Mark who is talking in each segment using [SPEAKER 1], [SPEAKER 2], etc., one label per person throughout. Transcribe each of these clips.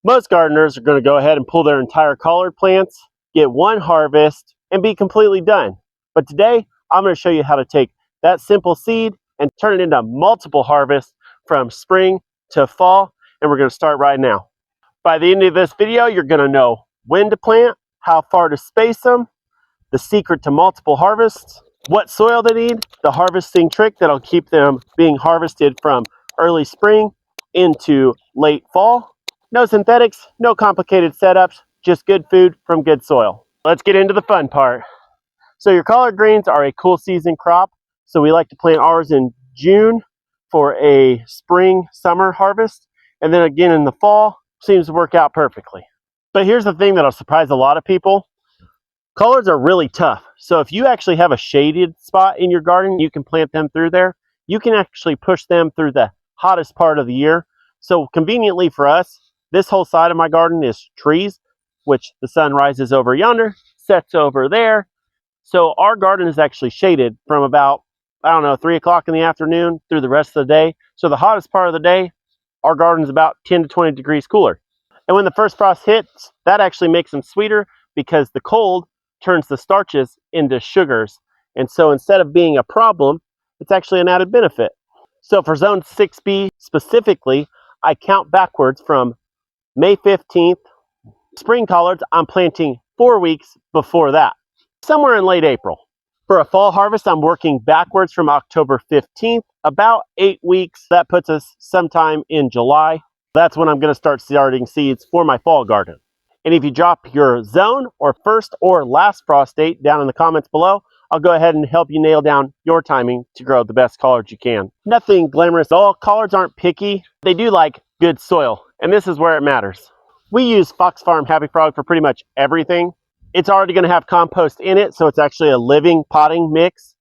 [SPEAKER 1] Most gardeners are going to go ahead and pull their entire collard plants, get one harvest, and be completely done. But today, I'm going to show you how to take that simple seed and turn it into multiple harvests from spring to fall, and we're going to start right now. By the end of this video, you're going to know when to plant, how far to space them, the secret to multiple harvests, what soil they need, the harvesting trick that'll keep them being harvested from early spring into late fall. No synthetics, no complicated setups, just good food from good soil. Let's get into the fun part. So your collard greens are a cool season crop, so we like to plant ours in June for a spring, summer harvest, and then again in the fall. Seems to work out perfectly. But here's the thing that'll surprise a lot of people. Collards are really tough. So if you actually have a shaded spot in your garden, you can plant them through there. You can actually push them through the hottest part of the year. So conveniently for us, this whole side of my garden is trees, which the sun rises over yonder, sets over there. So our garden is actually shaded from about, 3 o'clock in the afternoon through the rest of the day. So the hottest part of the day, our garden is about 10 to 20 degrees cooler. And when the first frost hits, that actually makes them sweeter because the cold turns the starches into sugars. And so instead of being a problem, it's actually an added benefit. So for zone 6B specifically, I count backwards from May 15th. Spring collards, I'm planting 4 weeks before that, somewhere in late April. For a fall harvest, I'm working backwards from October 15th, about 8 weeks. That puts us sometime in July. That's when I'm going to start starting seeds for my fall garden. And if you drop your zone or first or last frost date down in the comments below, I'll go ahead and help you nail down your timing to grow the best collards you can. Nothing glamorous. All collards aren't picky. They do like good soil, and this is where it matters. We use Fox Farm Happy Frog for pretty much everything. It's already going to have compost in it, so it's actually a living potting mix,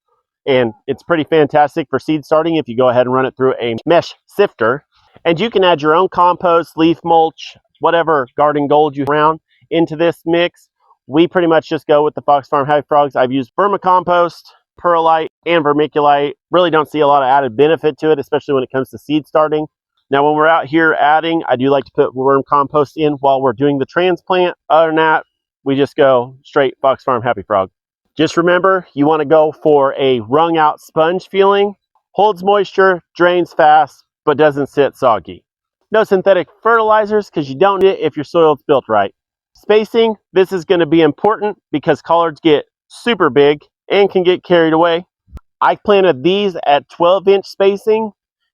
[SPEAKER 1] and it's pretty fantastic for seed starting if you go ahead and run it through a mesh sifter. And you can add your own compost, leaf mulch, whatever garden gold you around into this mix. We pretty much just go with the Fox Farm Happy Frogs. I've used vermicompost, perlite, and vermiculite. Really don't see a lot of added benefit to it, especially when it comes to seed starting. Now, when we're out here adding, I do like to put worm compost in while we're doing the transplant. Other than that, we just go straight Fox Farm Happy Frog. Just remember, you want to go for a wrung out sponge feeling. Holds moisture, drains fast, but doesn't sit soggy. No synthetic fertilizers because you don't need it if your soil is built right. Spacing, this is going to be important because collards get super big and can get carried away. I planted these at 12-inch spacing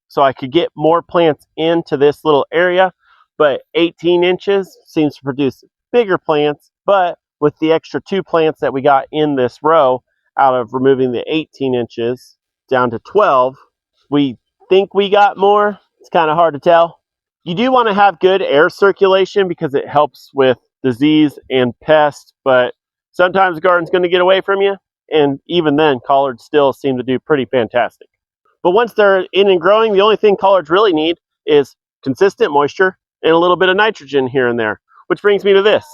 [SPEAKER 1] so I could get more plants into this little area, but 18 inches seems to produce bigger plants. But with the extra 2 plants that we got in this row, out of removing the 18 inches down to 12, we think we got more. It's kind of hard to tell. You do want to have good air circulation because it helps with disease and pest, but sometimes the garden's going to get away from you, and even then, collards still seem to do pretty fantastic. But once they're in and growing, the only thing collards really need is consistent moisture and a little bit of nitrogen here and there, which brings me to this.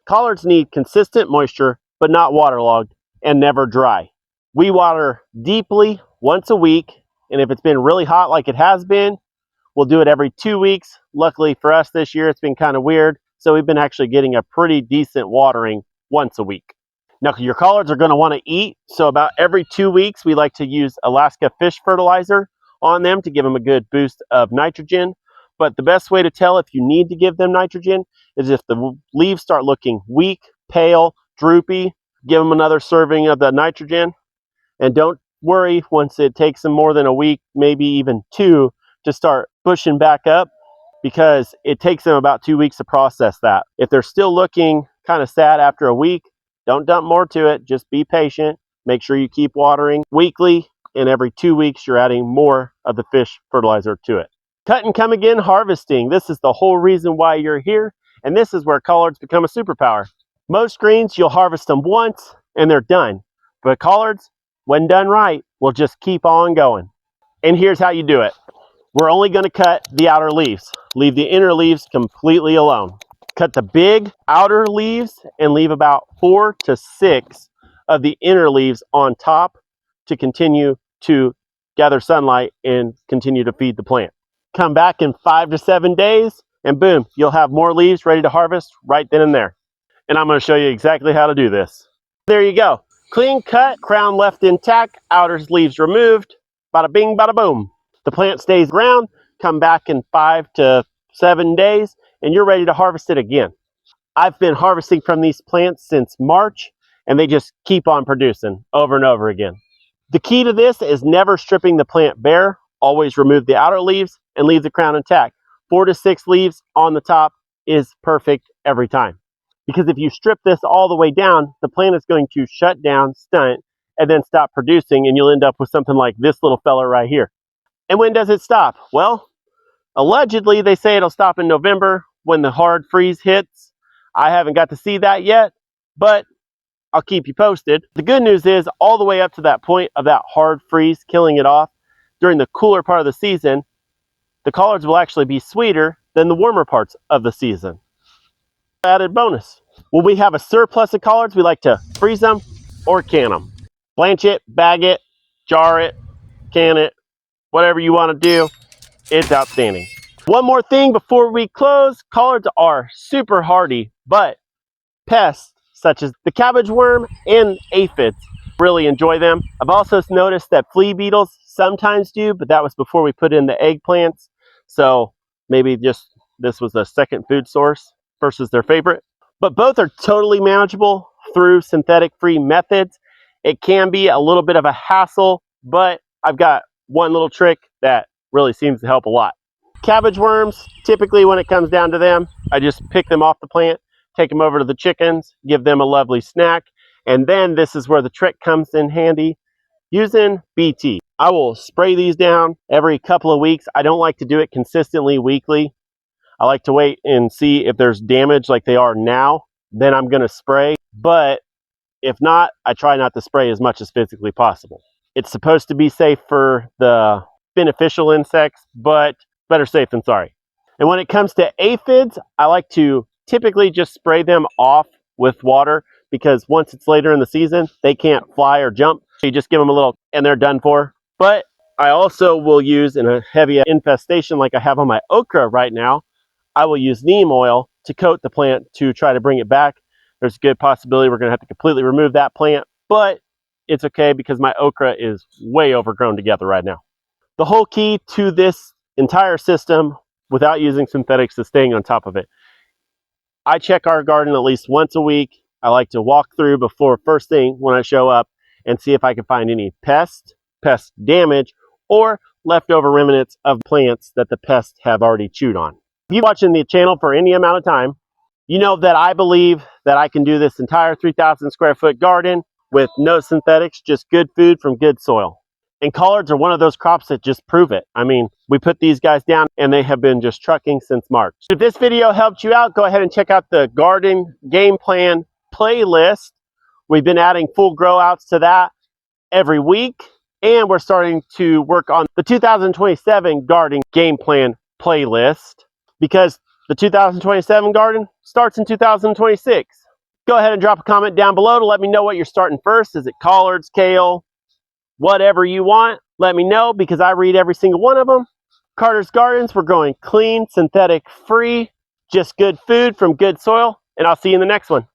[SPEAKER 1] Collards need consistent moisture, but not waterlogged and never dry. We water deeply once a week, and if it's been really hot like it has been, we'll do it every 2 weeks. Luckily for us this year, it's been kind of weird, so we've been actually getting a pretty decent watering once a week. Now, your collards are going to want to eat, so about every 2 weeks, we like to use Alaska fish fertilizer on them to give them a good boost of nitrogen. But the best way to tell if you need to give them nitrogen is if the leaves start looking weak, pale, droopy, give them another serving of the nitrogen. And don't worry once it takes them more than a week, maybe even 2, to start pushing back up, because it takes them about 2 weeks to process that. If they're still looking kind of sad after a week, don't dump more to it. Just be patient. Make sure you keep watering weekly, and every 2 weeks you're adding more of the fish fertilizer to it. Cut and come again harvesting. This is the whole reason why you're here, and this is where collards become a superpower. Most greens, you'll harvest them once and they're done. But collards, when done right, will just keep on going. And here's how you do it. We're only going to cut the outer leaves. Leave the inner leaves completely alone. Cut the big outer leaves and leave about 4 to 6 of the inner leaves on top to continue to gather sunlight and continue to feed the plant. Come back in 5 to 7 days, and boom, you'll have more leaves ready to harvest right then and there. And I'm going to show you exactly how to do this. There you go. Clean cut, crown left intact, outer leaves removed. Bada bing, bada boom. The plant stays ground, come back in 5 to 7 days, and you're ready to harvest it again. I've been harvesting from these plants since March, and they just keep on producing over and over again. The key to this is never stripping the plant bare. Always remove the outer leaves and leave the crown intact. 4 to 6 leaves on the top is perfect every time. Because if you strip this all the way down, the plant is going to shut down, stunt, and then stop producing, and you'll end up with something like this little fella right here. And when does it stop? Well, allegedly they say it'll stop in November when the hard freeze hits. I haven't got to see that yet, but I'll keep you posted. The good news is all the way up to that point of that hard freeze killing it off, during the cooler part of the season, the collards will actually be sweeter than the warmer parts of the season. Added bonus. When we have a surplus of collards, we like to freeze them or can them. Blanch it, bag it, jar it, can it, whatever you want to do. It's outstanding. One more thing before we close. Collards are super hardy, but pests such as the cabbage worm and aphids really enjoy them. I've also noticed that flea beetles sometimes do, but that was before we put in the eggplants. So maybe just this was a second food source versus their favorite. But both are totally manageable through synthetic-free methods. It can be a little bit of a hassle, but I've got one little trick that really seems to help a lot. Cabbage worms, typically when it comes down to them, I just pick them off the plant, take them over to the chickens, give them a lovely snack, and then this is where the trick comes in handy, using BT. I will spray these down every couple of weeks. I don't like to do it consistently weekly. I like to wait and see if there's damage like they are now, then I'm going to spray. But if not, I try not to spray as much as physically possible. It's supposed to be safe for the beneficial insects, but better safe than sorry. And when it comes to aphids, I like to typically just spray them off with water because once it's later in the season, they can't fly or jump. So you just give them a little and they're done for. But I also will use, in a heavy infestation like I have on my okra right now, I will use neem oil to coat the plant to try to bring it back. There's a good possibility we're going to have to completely remove that plant, but it's okay because my okra is way overgrown together right now. The whole key to this entire system, without using synthetics, is staying on top of it. I check our garden at least once a week. I like to walk through before first thing when I show up and see if I can find any pest damage, or leftover remnants of plants that the pests have already chewed on. If you've been watching the channel for any amount of time, you know that I believe that I can do this entire 3,000 square foot garden with no synthetics, just good food from good soil. And collards are one of those crops that just prove it. I mean, we put these guys down and they have been just trucking since March. If this video helped you out, go ahead and check out the garden game plan playlist. We've been adding full grow outs to that every week, and we're starting to work on the 2027 garden game plan playlist because the 2027 garden starts in 2026. Go ahead and drop a comment down below to let me know what you're starting first. Is it collards, kale, whatever you want? Let me know because I read every single one of them. Carter's Gardens, we're growing clean, synthetic free, just good food from good soil, and I'll see you in the next one.